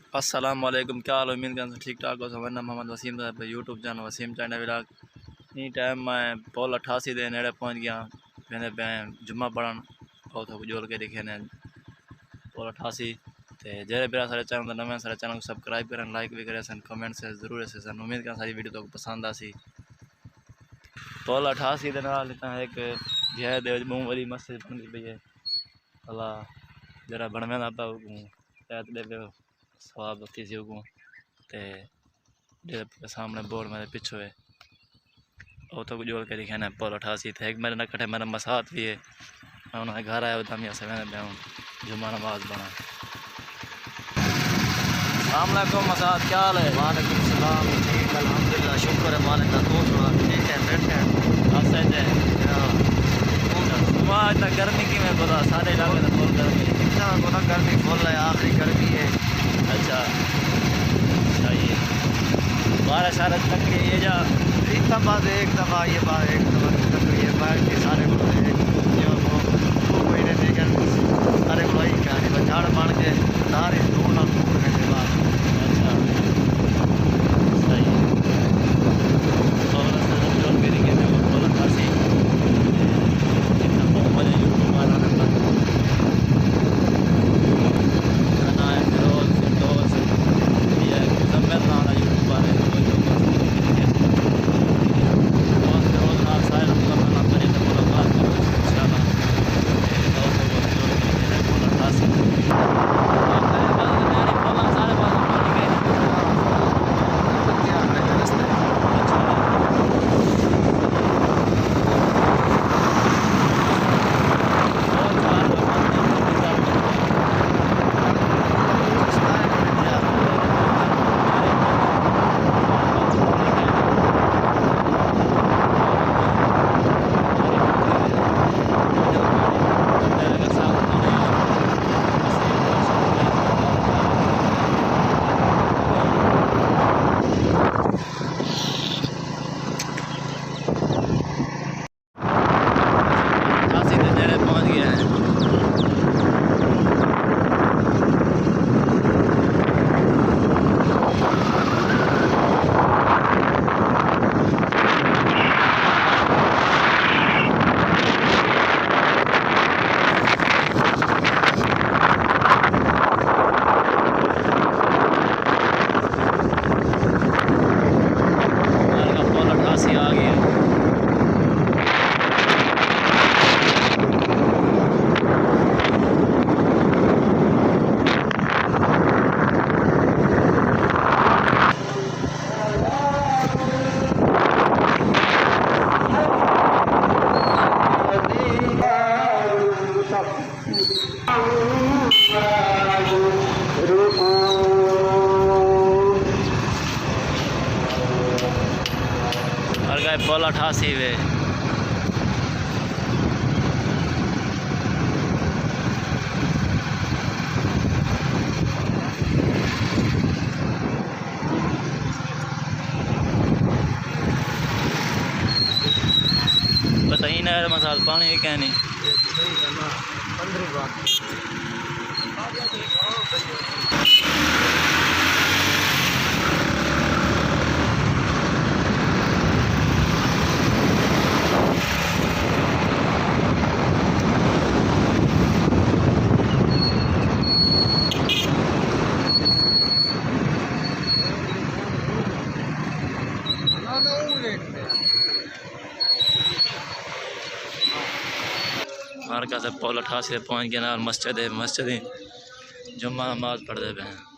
अस्सलाम वालेकुम, क्या हाल? उम्मीद करते ठीक ठाक हो। हमारा नाम मोहम्मद वसीम है, YouTube channel Waseem China vlog. इन टाइम मैं पोल 88 के नेड़े पहुँच गया। मैंने जुम्मा पढ़न बहुत जोड़ के लिखे ने पोल 88। तो जेरे मेरा सारे चैनल नवे सारे चैनल को सब्सक्राइब करें, लाइक भी करें, कमेंट से जरूर से सन। उम्मीद करें सारी वीडियो तो पसंद आसी। पोल 88 के नाल एक जय देव मूँह वाली मस्जिद बन गई है। अल्लाह जरा बनवे ना पा दे सवाब किसी को ते सामने बोर्ड मेरे पीछे है वो तो जोड़ के लिखे ना पोल 88 थे। एक मेरे न कटे मेरा मसात भी है। मैं उन्होंने घर आया दामिया से मैंने मैं जुम्मा नमाज बना। अस्सलामुअलैकुम मसात, क्या हाल है? वालेकुम सलाम। ठीक अल्हम्दुलिल्लाह, शुक्र है मालिक का। तो सुना ठीक है, बैठे हैं आप सही है। वहाँ इतना गर्मी की मैं बोला सारे इलाके में फुल गर्मी इतना बोला गर्मी फुल है, आखिरी गर्मी है। अच्छा सही है। बारह सारे तक ये जा एक दफ़ा एक दफ़ा ये बात एक दफ़ा तक ये बात के सारे बोलते हैं जो वो कोई ने देखे सारे को वही कहानी झाड़ बन के सारे दूर ना दूर रहने बाद। अच्छा सही है। और जो मेरी के में बोला खासी इतना बहुत मजा यूट्यूब वाला नंबर खाना है रोज रोज ये जम्मेदार वाला यूट्यूब वाले रोज रोज ना सारे लोग करना पड़े तो मुलाकात करो इंशाल्लाह। और बोला खासी आ गया। और गए पोल 88 वे बताइए ना मसाल पानी क्या नहीं हर का से पोल 88 पहुँच गया ना। मस्जिद है, मस्जिद जुम्मा नमाज पढ़ दे पे हैं।